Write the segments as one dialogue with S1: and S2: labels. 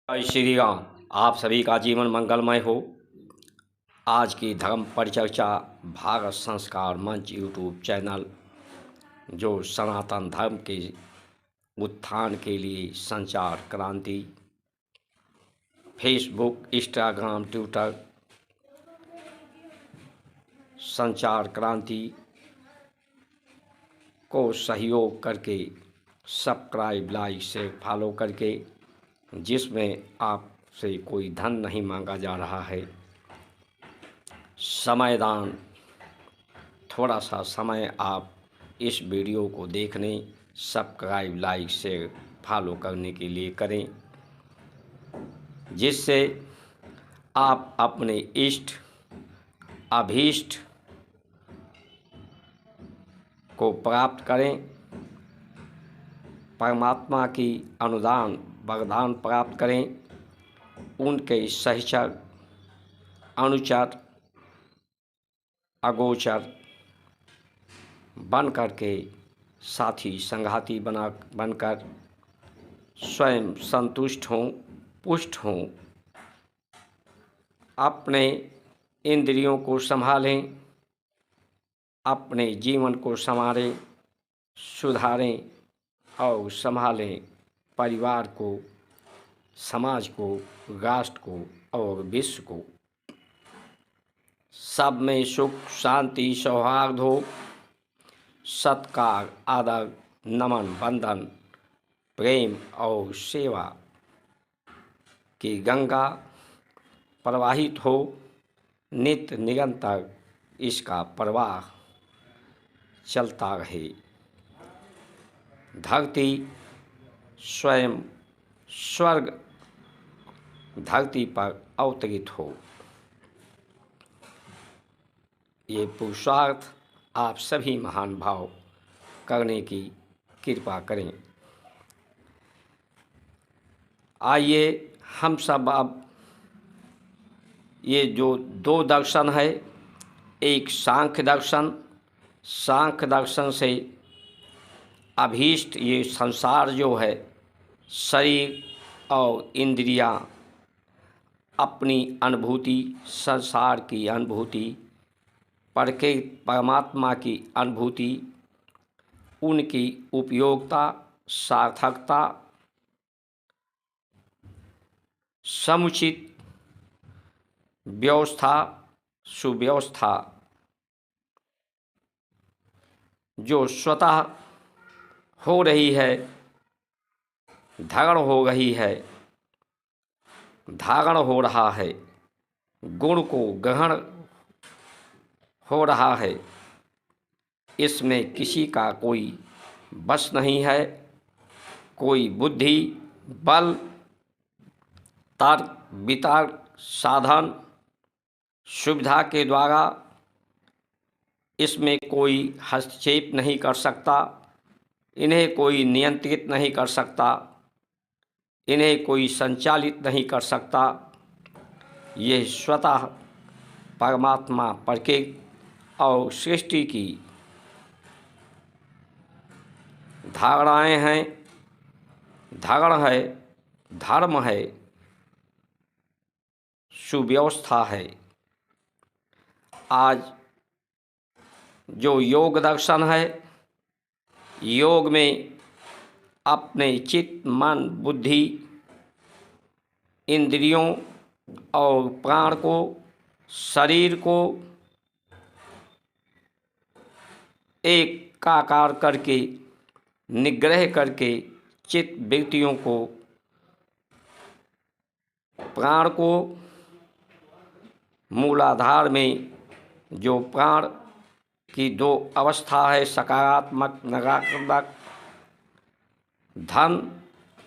S1: जय श्री राम। आप सभी का जीवन मंगलमय हो। आज की धर्म परिचर्चा भारत संस्कार मंच यूट्यूब चैनल, जो सनातन धर्म के उत्थान के लिए संचार क्रांति, फेसबुक, इंस्टाग्राम, ट्विटर संचार क्रांति को सहयोग करके सब्सक्राइब, लाइक, शेयर, फॉलो करके, जिसमें आपसे कोई धन नहीं मांगा जा रहा है, समयदान, थोड़ा सा समय आप इस वीडियो को देखने, सब्सक्राइब, लाइक, शेयर, फॉलो करने के लिए करें, जिससे आप अपने इष्ट अभीष्ट को प्राप्त करें, परमात्मा की अनुदान वरदान प्राप्त करें, उनके सहचर, अनुचर, अगोचर बन करके, साथी संघाती बनकर स्वयं संतुष्ट हों, पुष्ट हों, अपने इंद्रियों को संभालें, अपने जीवन को संवारें, सुधारें और संभालें परिवार को, समाज को, राष्ट्र को और विश्व को। सब में सुख, शांति, सौहार्द हो। सत्कार, आदर, नमन, वंदन, प्रेम और सेवा की गंगा प्रवाहित हो। नित्य निरंतर इसका प्रवाह चलता रहे। धरती स्वयं स्वर्ग धरती पर अवतरित हो। ये पुरुषार्थ आप सभी महान भाव करने की कृपा करें। आइए हम सब अब ये जो दो दर्शन है, एक सांख्य दर्शन, सांख्य दर्शन से अभीष्ट ये संसार जो है, शरीर और इंद्रियां, अपनी अनुभूति, संसार की अनुभूति, परमात्मा की अनुभूति, उनकी उपयोगिता, सार्थकता, समुचित व्यवस्था, सुव्यवस्था जो स्वतः हो रही है, धारण हो रही है, धारण हो रहा है, गुण को ग्रहण हो रहा है, इसमें किसी का कोई बस नहीं है। कोई बुद्धि, बल, तर्क, वितर्क, साधन, सुविधा के द्वारा इसमें कोई हस्तक्षेप नहीं कर सकता, इन्हें कोई नियंत्रित नहीं कर सकता, इन्हें कोई संचालित नहीं कर सकता। ये स्वतः परमात्मा प्रकृति और सृष्टि की धारणाएं हैं, धारण है, धर्म है, सुव्यवस्था है। आज जो योग दर्शन है, योग में अपने चित्त, मन, बुद्धि, इंद्रियों और प्राण को, शरीर को एकाकार करके, निग्रह करके, चित्त वृत्तियों को, प्राण को, मूलाधार में जो प्राण की दो अवस्था है, सकारात्मक, नकारात्मक, धन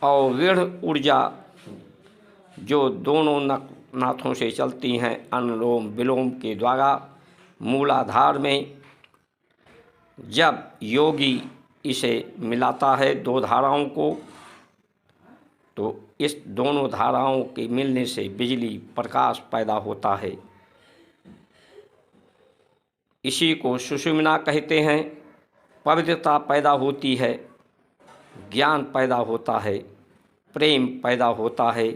S1: और ऋण ऊर्जा, जो दोनों नाथों से चलती हैं, अनुलोम विलोम के द्वारा मूलाधार में जब योगी इसे मिलाता है दो धाराओं को, तो इस दोनों धाराओं के मिलने से बिजली, प्रकाश पैदा होता है। इसी को सुषुम्ना कहते हैं। पवित्रता पैदा होती है, ज्ञान पैदा होता है, प्रेम पैदा होता है,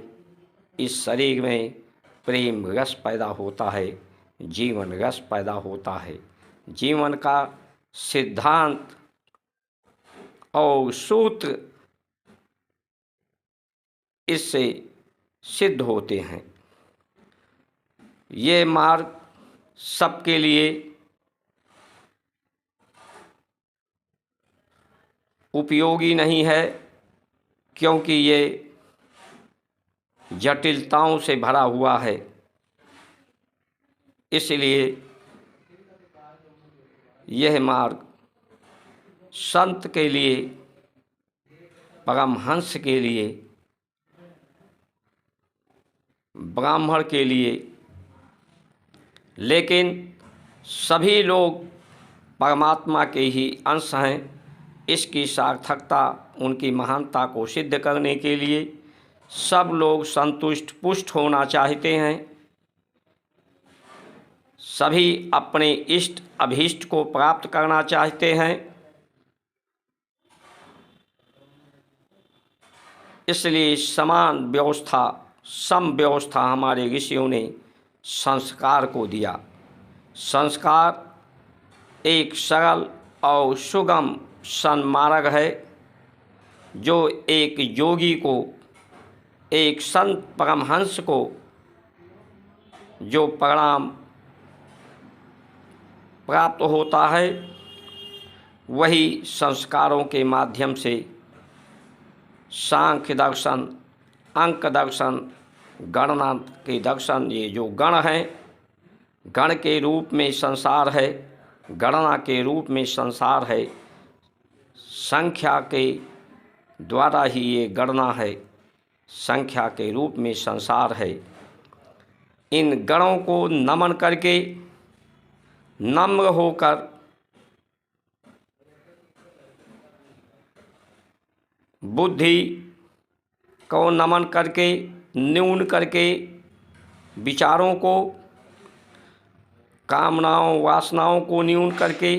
S1: इस शरीर में प्रेम रस पैदा होता है, जीवन रस पैदा होता है। जीवन का सिद्धांत और सूत्र इससे सिद्ध होते हैं। ये मार्ग सबके लिए उपयोगी नहीं है, क्योंकि ये जटिलताओं से भरा हुआ है। इसलिए यह मार्ग संत के लिए, परमहंस के लिए, ब्राह्मण के लिए, लेकिन सभी लोग परमात्मा के ही अंश हैं। इसकी सार्थकता, उनकी महानता को सिद्ध करने के लिए सब लोग संतुष्ट पुष्ट होना चाहते हैं। सभी अपने इष्ट अभीष्ट को प्राप्त करना चाहते हैं। इसलिए समान व्यवस्था, सम व्यवस्था हमारे ऋषियों ने संस्कार को दिया। संस्कार एक सरल और सुगम सन्मार्ग है, जो एक योगी को, एक संत परमहंस को जो परिणाम प्राप्त होता है, वही संस्कारों के माध्यम से सांख्य दर्शन, अंक दर्शन, गणना के दर्शन, ये जो गण हैं, गण के रूप में संसार है, गणना के रूप में संसार है, संख्या के द्वारा ही ये गणना है, संख्या के रूप में संसार है। इन गणों को नमन करके, नम्र होकर, बुद्धि को नमन करके, न्यून करके, विचारों को, कामनाओं वासनाओं को न्यून करके,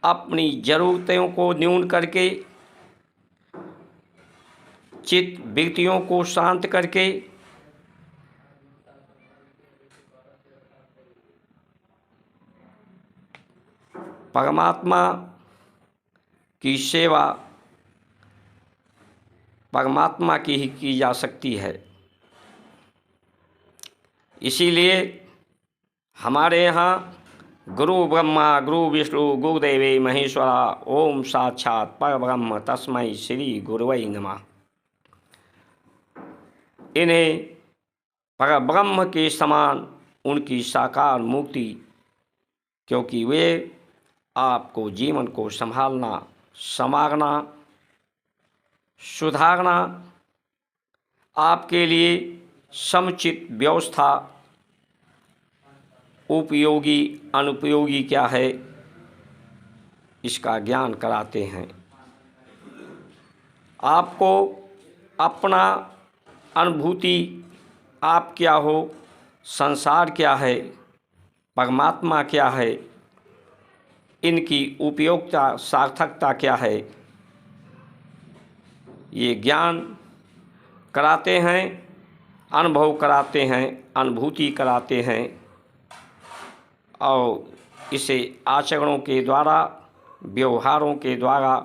S1: अपनी जरूरतों को न्यून करके, चित्त वृत्तियों को शांत करके, परमात्मा की सेवा परमात्मा की ही की जा सकती है। इसीलिए हमारे यहाँ गुरु ब्रह्मा गुरु विष्णु गुरुदेवे महेश्वरा ओम साक्षात परब्रह्म तस्मै श्री गुरुवै नमः। इन्हें परब्रह्म के समान उनकी साकार मूर्ति, क्योंकि वे आपको जीवन को संभालना, संवारना, सुधारना, आपके लिए समुचित व्यवस्था, उपयोगी अनुपयोगी क्या है, इसका ज्ञान कराते हैं। आपको अपना अनुभूति, आप क्या हो, संसार क्या है, परमात्मा क्या है, इनकी उपयोगिता, सार्थकता क्या है, ये ज्ञान कराते हैं, अनुभव कराते हैं, अनुभूति कराते हैं, और इसे आचरणों के द्वारा, व्यवहारों के द्वारा,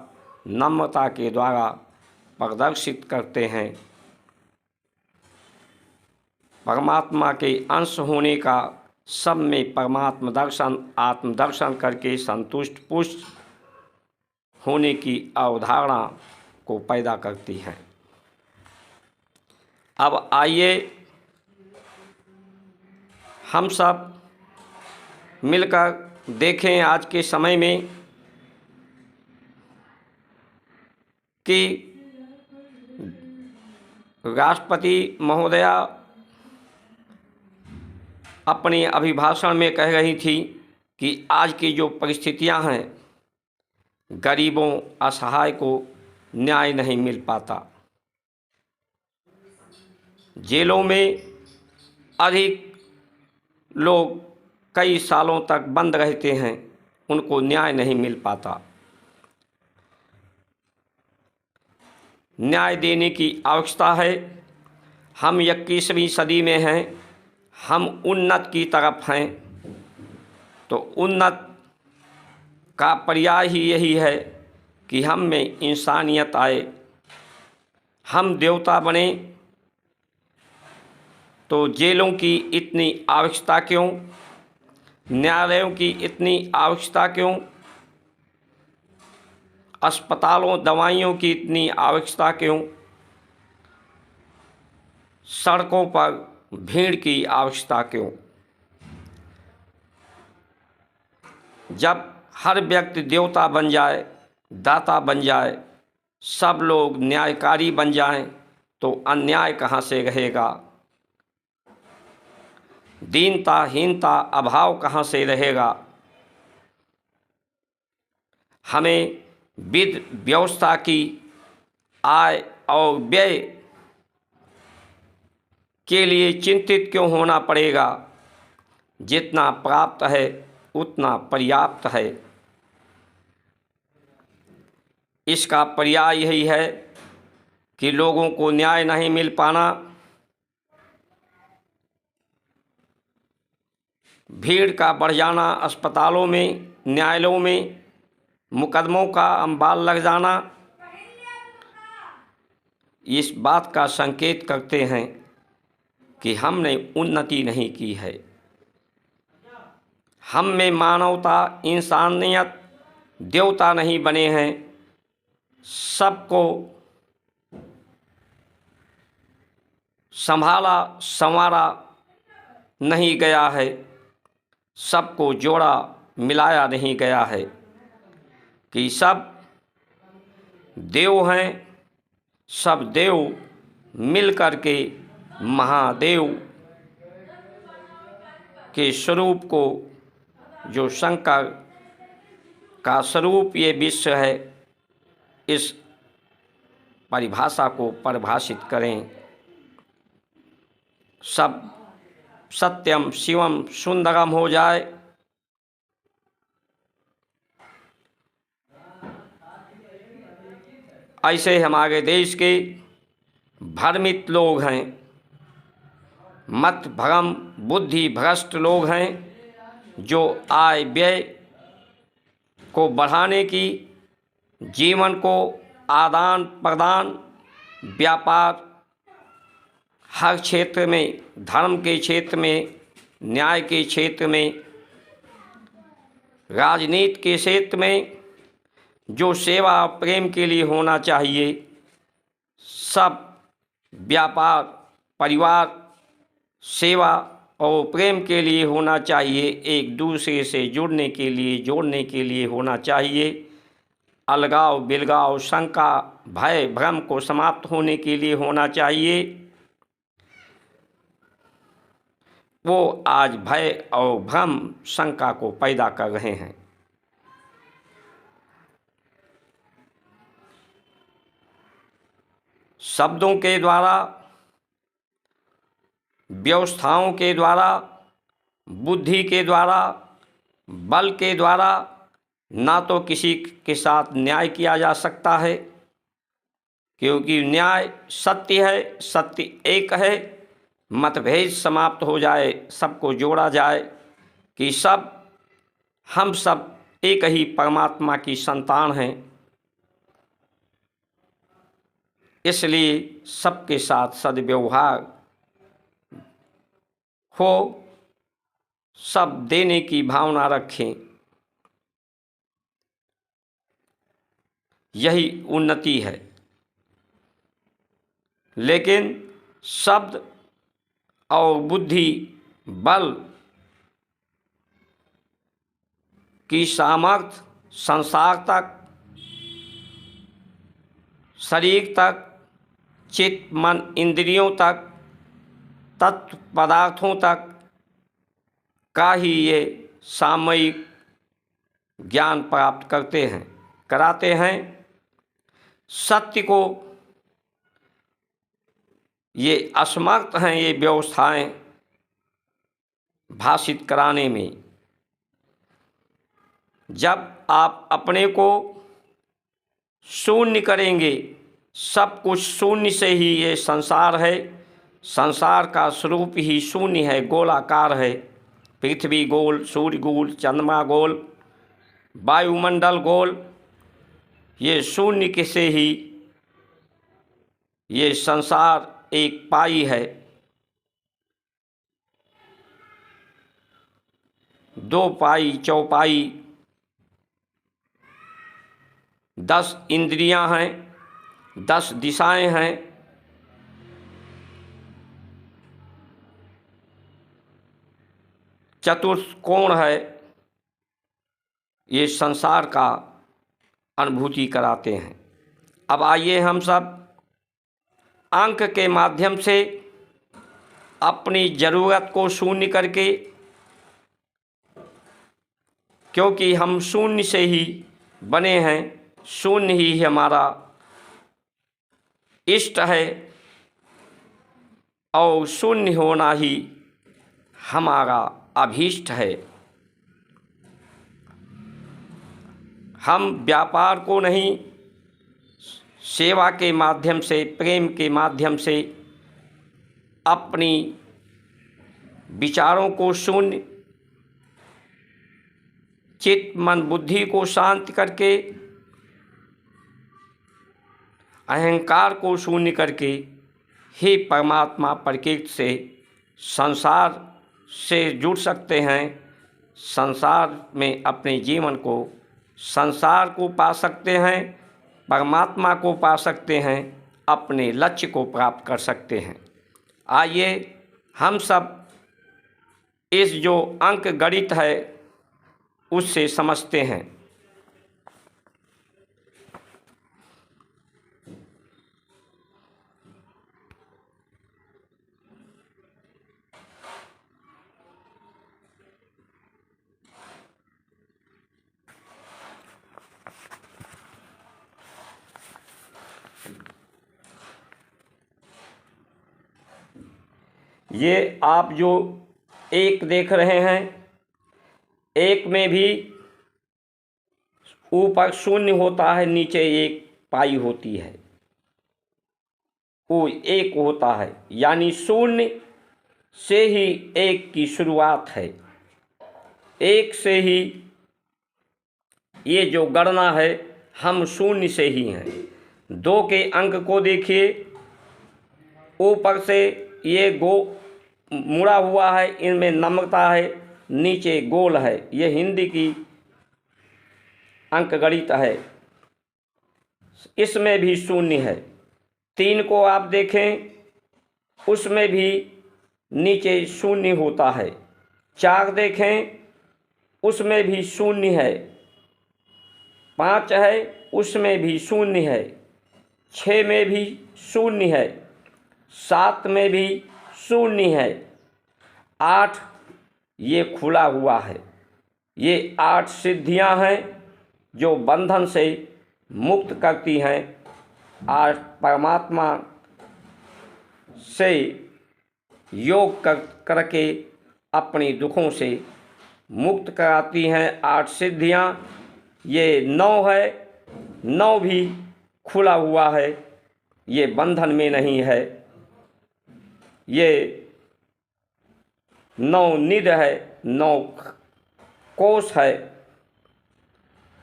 S1: नम्रता के द्वारा प्रदर्शित करते हैं। परमात्मा के अंश होने का सब में परमात्म दर्शन, आत्मदर्शन करके संतुष्ट पुष्ट होने की अवधारणा को पैदा करती है। अब आइए हम सब मिलकर देखें आज के समय में कि राष्ट्रपति महोदया अपने अभिभाषण में कह रही थी कि आज की जो परिस्थितियां हैं, गरीबों, असहाय को न्याय नहीं मिल पाता। जेलों में अधिक लोग कई सालों तक बंद रहते हैं, उनको न्याय नहीं मिल पाता। न्याय देने की आवश्यकता है। हम 21वीं सदी में हैं, हम उन्नत की तरफ हैं। तो उन्नत का पर्याय ही यही है कि हम में इंसानियत आए, हम देवता बने। तो जेलों की इतनी आवश्यकता क्यों, न्यायालयों की इतनी आवश्यकता क्यों, अस्पतालों दवाइयों की इतनी आवश्यकता क्यों, सड़कों पर भीड़ की आवश्यकता क्यों? जब हर व्यक्ति देवता बन जाए, दाता बन जाए, सब लोग न्यायकारी बन जाएं, तो अन्याय कहाँ से रहेगा, दीनता हीनता अभाव कहाँ से रहेगा? हमें विधि व्यवस्था की आय और व्यय के लिए चिंतित क्यों होना पड़ेगा? जितना प्राप्त है उतना पर्याप्त है। इसका पर्याय यही है कि लोगों को न्याय नहीं मिल पाना, भीड़ का बढ़ जाना, अस्पतालों में न्यायालयों में मुकदमों का अंबाल लग जाना, इस बात का संकेत करते हैं कि हमने उन्नति नहीं की है। हम में मानवता, इंसानियत, देवता नहीं बने हैं। सबको संभाला संवारा नहीं गया है, सबको जोड़ा मिलाया नहीं गया है कि सब देव हैं, सब देव मिल कर के महादेव के स्वरूप को, जो शंकर का स्वरूप ये विश्व है, इस परिभाषा को परिभाषित करें। सब सत्यम शिवम सुंदरम हो जाए। ऐसे हमारे देश के भ्रमित लोग हैं, मत भ्रम बुद्धि भ्रष्ट लोग हैं, जो आय व्यय को बढ़ाने की, जीवन को आदान प्रदान, व्यापार, हर क्षेत्र में, धर्म के क्षेत्र में, न्याय के क्षेत्र में, राजनीति के क्षेत्र में जो सेवा प्रेम के लिए होना चाहिए, सब व्यापार, परिवार, सेवा और प्रेम के लिए होना चाहिए, एक दूसरे से जुड़ने के लिए, जोड़ने के लिए होना चाहिए। अलगाव बिलगाव शंका भय भ्रम को समाप्त होने के लिए होना चाहिए। वो आज भय और भ्रम शंका को पैदा कर रहे हैं। शब्दों के द्वारा, व्यवस्थाओं के द्वारा, बुद्धि के द्वारा, बल के द्वारा ना तो किसी के साथ न्याय किया जा सकता है, क्योंकि न्याय सत्य है, सत्य एक है। मतभेद समाप्त हो जाए, सबको जोड़ा जाए कि हम सब एक ही परमात्मा की संतान हैं। इसलिए सबके साथ सद्व्यवहार हो, सब देने की भावना रखें, यही उन्नति है। लेकिन शब्द और बुद्धि बल की सामर्थ्य संसार तक, शरीर तक, चित्त मन इंद्रियों तक, तत्व पदार्थों तक का ही ये सामयिक ज्ञान प्राप्त करते हैं, कराते हैं। सत्य को ये असमर्थ हैं ये व्यवस्थाएं भाषित कराने में। जब आप अपने को शून्य करेंगे, सब कुछ शून्य से ही ये संसार है, संसार का स्वरूप ही शून्य है, गोलाकार है। पृथ्वी गोल, सूर्य गोल, चंद्रमा गोल, वायुमंडल गोल, ये शून्य के से ही ये संसार एक पाई है। 2 पाई चौपाई, 10 इंद्रियां हैं, 10 दिशाएं हैं, चतुष्कोण है। ये संसार का अनुभूति कराते हैं। अब आइए हम सब अंक के माध्यम से अपनी ज़रूरत को शून्य करके, क्योंकि हम शून्य से ही बने हैं, शून्य ही हमारा इष्ट है और शून्य होना ही हमारा अभीष्ट है। हम व्यापार को नहीं, सेवा के माध्यम से, प्रेम के माध्यम से अपनी विचारों को शून्य, चित्त मन बुद्धि को शांत करके, अहंकार को शून्य करके ही परमात्मा प्रकृति से, संसार से जुड़ सकते हैं। संसार में अपने जीवन को, संसार को पा सकते हैं, परमात्मा को पा सकते हैं, अपने लक्ष्य को प्राप्त कर सकते हैं। आइए हम सब इस जो अंक गणित है उससे समझते हैं। ये आप जो एक देख रहे हैं, एक में भी ऊपर शून्य होता है, नीचे एक पाई होती है, वो एक होता है। यानी शून्य से ही एक की शुरुआत है, एक से ही ये जो गणना है, हम शून्य से ही हैं। 2 के अंक को देखिए, ऊपर से ये मुड़ा हुआ है, इनमें नम्रता है, नीचे गोल है। ये हिंदी की अंक गणित है, इसमें भी शून्य है। 3 को आप देखें, उसमें भी नीचे शून्य होता है। 4 देखें, उसमें भी शून्य है। 5 है, उसमें भी शून्य है। 6 में भी शून्य है। 7 में भी शून्य है। 8 ये खुला हुआ है। ये 8 सिद्धियां हैं जो बंधन से मुक्त करती हैं, आज परमात्मा से योग करके अपनी दुखों से मुक्त कराती हैं। 8 सिद्धियां, ये 9 है, 9 भी खुला हुआ है, ये बंधन में नहीं है। ये 9 निध है, 9 कोष है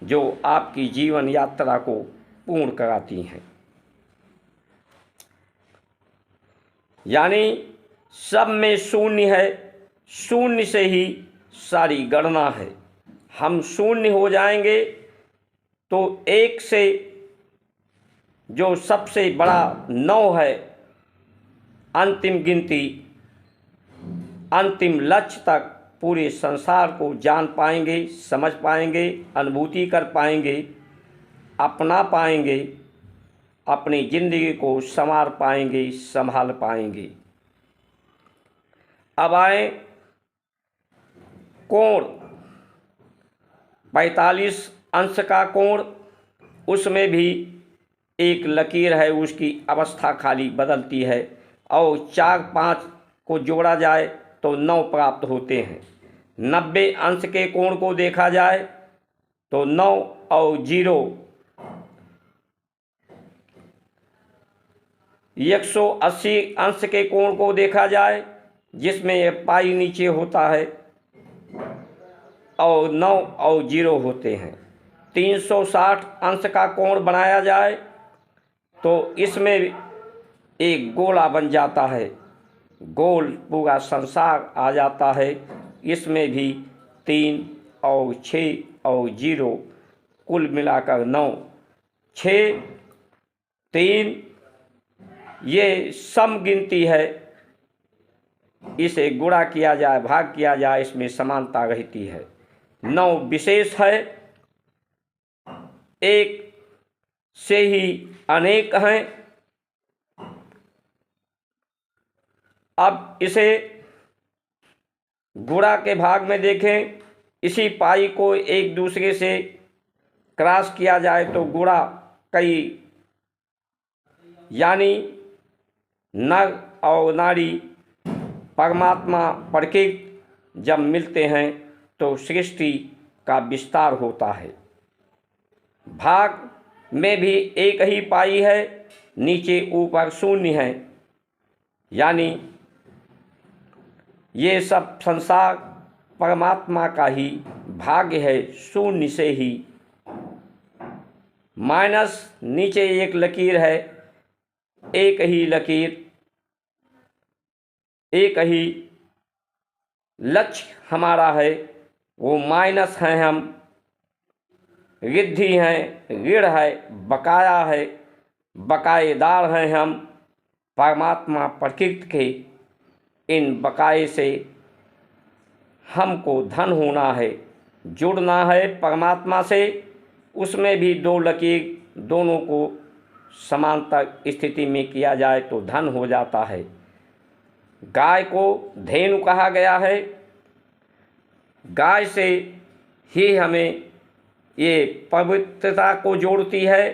S1: जो आपकी जीवन यात्रा को पूर्ण कराती हैं। यानी सब में शून्य है, शून्य से ही सारी गणना है। हम शून्य हो जाएंगे तो एक से जो सबसे बड़ा 9 है, अंतिम गिनती, अंतिम लक्ष्य तक पूरे संसार को जान पाएंगे, समझ पाएंगे, अनुभूति कर पाएंगे, अपना पाएंगे, अपनी जिंदगी को संवार पाएंगे, संभाल पाएंगे। अब आए कोण, 45 अंश का कोण, उसमें भी एक लकीर है, उसकी अवस्था खाली बदलती है, और 4-5 को जोड़ा जाए तो 9 प्राप्त होते हैं। 90 अंश के कोण को देखा जाए तो 9 और 0 180 अंश के कोण को देखा जाए, जिसमें यह पाई नीचे होता है और 9 और 0 होते हैं। 360 अंश का कोण बनाया जाए तो इसमें एक गोला बन जाता है, गोल पूरा संसार आ जाता है। इसमें भी 3 और 6 और 0 कुल मिलाकर 9, 6, 3 ये सम गिनती है। इसे गुणा किया जाए, भाग किया जाए, इसमें समानता रहती है। 9 विशेष है, एक से ही अनेक हैं। अब इसे गुणा के भाग में देखें, इसी पाई को एक दूसरे से क्रॉस किया जाए तो गुणा कई, यानी नर और नारी परमात्मा प्रकृति जब मिलते हैं तो सृष्टि का विस्तार होता है। भाग में भी एक ही पाई है, नीचे ऊपर शून्य है, यानी ये सब संसार परमात्मा का ही भाग्य है। शून्य से ही माइनस, नीचे एक लकीर है, एक ही लकीर, एक ही लक्ष्य हमारा है, वो माइनस हैं हम, रिद्धि हैं, ऋण है, बकाया है, बकायेदार हैं हम परमात्मा प्रकृति के। इन बकाये से हमको धन होना है, जुड़ना है परमात्मा से। उसमें भी 2 लकीर, दोनों को समांतर स्थिति में किया जाए तो धन हो जाता है। गाय को धेनु कहा गया है, गाय से ही हमें ये पवित्रता को जोड़ती है,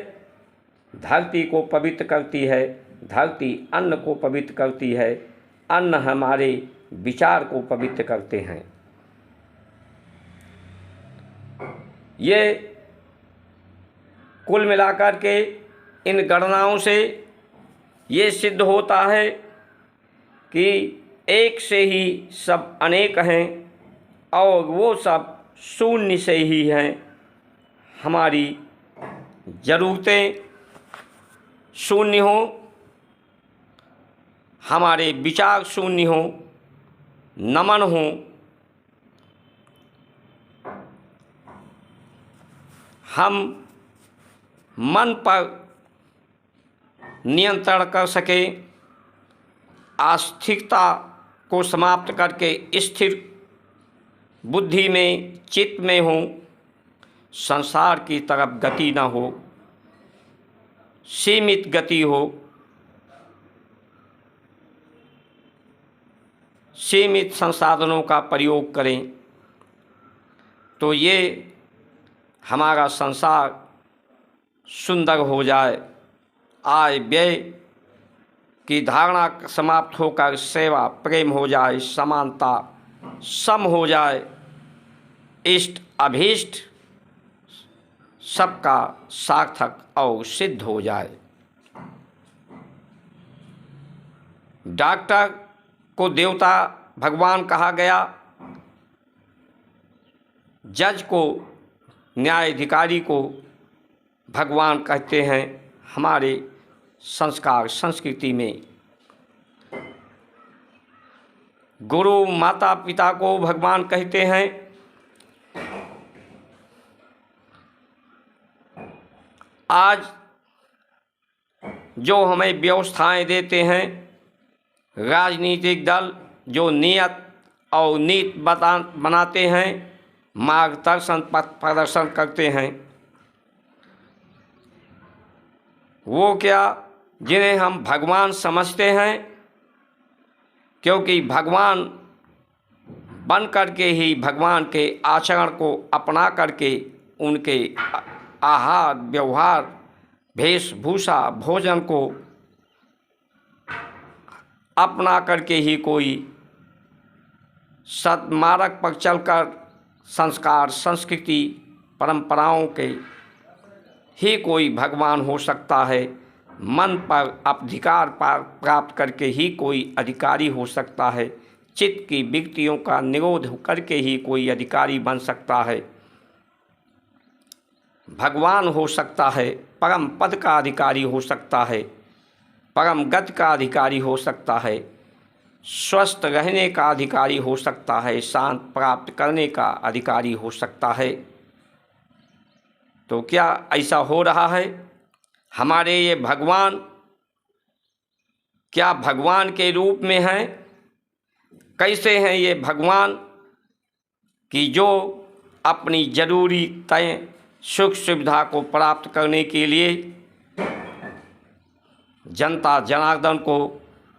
S1: धरती को पवित्र करती है, धरती अन्न को पवित्र करती है, अन्न हमारे विचार को पवित्र करते हैं। ये कुल मिलाकर के इन गणनाओं से ये सिद्ध होता है कि एक से ही सब अनेक हैं और वो सब शून्य से ही हैं। हमारी ज़रूरतें शून्य हों, हमारे विचार शून्य हों, नमन हों, हम मन पर नियंत्रण कर सकें, अस्थिरता को समाप्त करके स्थिर बुद्धि में, चित्त में हो, संसार की तरफ गति न हो, सीमित गति हो, सीमित संसाधनों का प्रयोग करें, तो ये हमारा संसार सुंदर हो जाए। आय व्यय की धारणा समाप्त होकर सेवा प्रेम हो जाए, समानता सम हो जाए, इष्ट अभीष्ट सबका सार्थक और सिद्ध हो जाए। डॉक्टर को देवता भगवान कहा गया, जज को, न्यायाधिकारी को भगवान कहते हैं हमारे संस्कार संस्कृति में। गुरु माता पिता को भगवान कहते हैं। आज जो हमें व्यवस्थाएं देते हैं, राजनीतिक दल जो नियत और नीति बनाते हैं, मार्गदर्शन प्रदर्शन करते हैं, वो क्या, जिन्हें हम भगवान समझते हैं, क्योंकि भगवान बन करके ही भगवान के आचरण को अपना करके उनके आहार व्यवहार वेशभूषा भोजन को अपना करके ही कोई सद्मार्ग पर चलकर संस्कार संस्कृति परंपराओं के ही कोई भगवान हो सकता है। मन पर अधिकार प्राप्त करके ही कोई अधिकारी हो सकता है। चित्त की विकृतियों का निरोध करके ही कोई अधिकारी बन सकता है, भगवान हो सकता है, परम पद का अधिकारी हो सकता है, परम गति का अधिकारी हो सकता है, स्वस्थ रहने का अधिकारी हो सकता है, शांत प्राप्त करने का अधिकारी हो सकता है। तो क्या ऐसा हो रहा है? हमारे ये भगवान क्या भगवान के रूप में हैं? कैसे हैं ये भगवान कि जो अपनी जरूरी तय सुख सुविधा को प्राप्त करने के लिए जनता जनार्दन को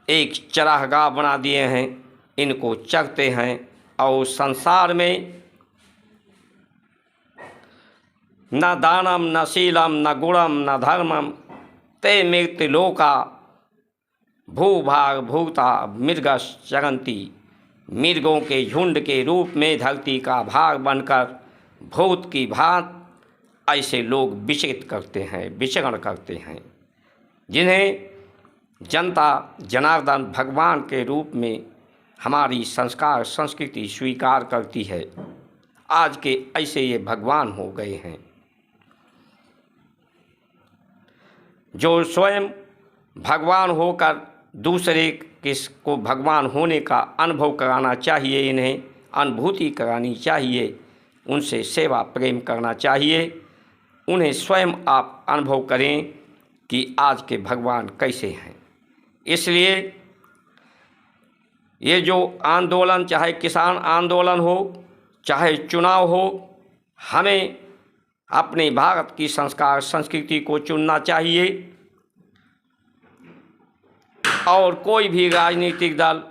S1: एक चरागाह बना दिए हैं, इनको चरते हैं और संसार में न दानम न शीलम न गुणम न धर्मम ते मृत्यु लोका भूभाग भूता मृगस चरंती। मृगों के झुंड के रूप में धरती का भाग बनकर भूत की भांति ऐसे लोग विचरण करते हैं, जिन्हें जनता जनार्दन भगवान के रूप में हमारी संस्कार संस्कृति स्वीकार करती है। आज के ऐसे ये भगवान हो गए हैं, जो स्वयं भगवान होकर दूसरे को भगवान होने का अनुभव कराना चाहिए, इन्हें अनुभूति करानी चाहिए, उनसे सेवा प्रेम करना चाहिए। उन्हें स्वयं आप अनुभव करें कि आज के भगवान कैसे हैं। इसलिए ये जो आंदोलन, चाहे किसान आंदोलन हो, चाहे चुनाव हो, हमें अपने भारत की संस्कार संस्कृति को चुनना चाहिए और कोई भी राजनीतिक दल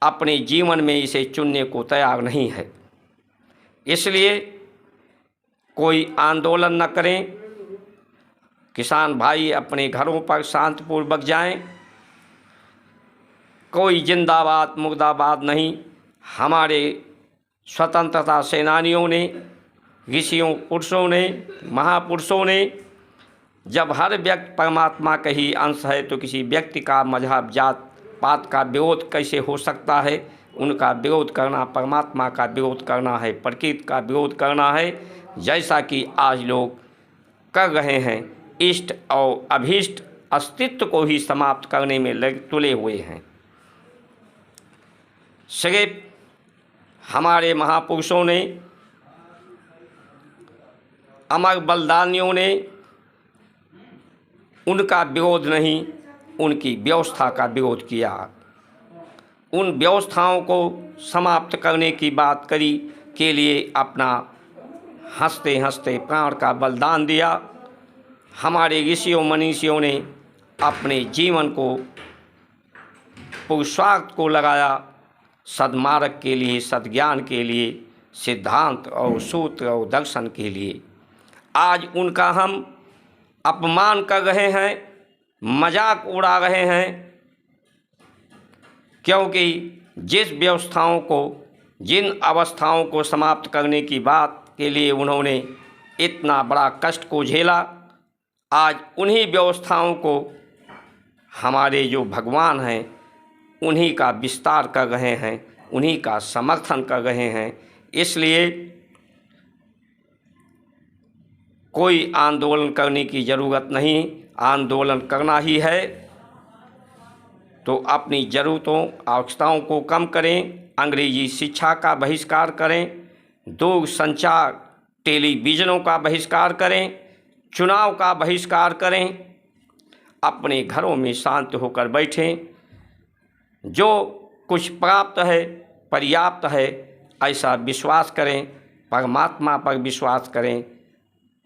S1: अपने जीवन में इसे चुनने को तैयार नहीं है। इसलिए कोई आंदोलन न करें, किसान भाई अपने घरों पर शांतिपूर्वक जाएं, कोई जिंदाबाद मुर्दाबाद नहीं। हमारे स्वतंत्रता सेनानियों ने, ऋषियों पुरुषों ने, महापुरुषों ने, जब हर व्यक्ति परमात्मा का ही अंश है तो किसी व्यक्ति का मजहब जात पात का विरोध कैसे हो सकता है? उनका विरोध करना परमात्मा का विरोध करना है, प्रकृति का विरोध करना है, जैसा कि आज लोग कर रहे हैं। इष्ट और अभीष्ट अस्तित्व को ही समाप्त करने में तुले हुए हैं। सिर्फ हमारे महापुरुषों ने, अमर बलिदानियों ने उनका विरोध नहीं, उनकी व्यवस्था का विरोध किया। उन व्यवस्थाओं को समाप्त करने की बात करी के लिए अपना हंसते हंसते प्राण का बलिदान दिया। हमारे ऋषियों मनीषियों ने अपने जीवन को पुरुषार्थ को लगाया, सद्मार्ग के लिए, सद्ज्ञान के लिए, सिद्धांत और सूत्र और दर्शन के लिए। आज उनका हम अपमान कर रहे हैं, मजाक उड़ा रहे हैं, क्योंकि जिस व्यवस्थाओं को, जिन अवस्थाओं को समाप्त करने की बात के लिए उन्होंने इतना बड़ा कष्ट को झेला, आज उन्हीं व्यवस्थाओं को हमारे जो भगवान हैं उन्हीं का विस्तार कर रहे हैं, उन्हीं का समर्थन कर रहे हैं। इसलिए कोई आंदोलन करने की ज़रूरत नहीं, आंदोलन करना ही है तो अपनी ज़रूरतों आवश्यकताओं को कम करें, अंग्रेजी शिक्षा का बहिष्कार करें, दूर संचार टेलीविज़नों का बहिष्कार करें, चुनाव का बहिष्कार करें, अपने घरों में शांत होकर बैठें। जो कुछ प्राप्त है, पर्याप्त है, ऐसा विश्वास करें, परमात्मा पर विश्वास करें,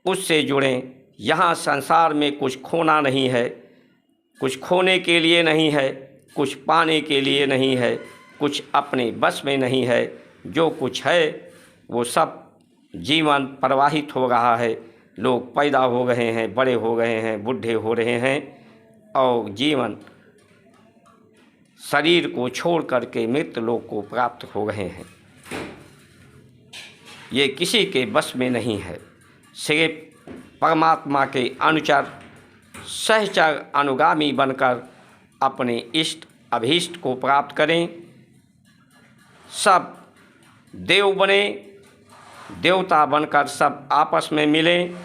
S1: उससे जुड़ें। यहाँ संसार में कुछ खोना नहीं है, कुछ खोने के लिए नहीं है, कुछ पाने के लिए नहीं है, कुछ अपने बस में नहीं है। जो कुछ है वो सब जीवन प्रवाहित हो रहा है। लोग पैदा हो रहे हैं, बड़े हो रहे हैं, बूढ़े हो रहे हैं और जीवन शरीर को छोड़ करके मृत्यु लोक को प्राप्त हो रहे हैं। ये किसी के बस में नहीं है। सिर्फ परमात्मा के अनुचर सहचर अनुगामी बनकर अपने इष्ट अभीष्ट को प्राप्त करें। सब देव बने, देवता बनकर सब आपस में मिलें,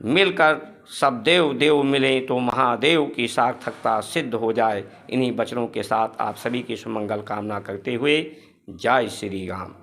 S1: मिलकर सब देव देव मिलें तो महादेव की सार्थकता सिद्ध हो जाए। इन्हीं वचनों के साथ आप सभी की सुमंगल कामना करते हुए जय श्री राम।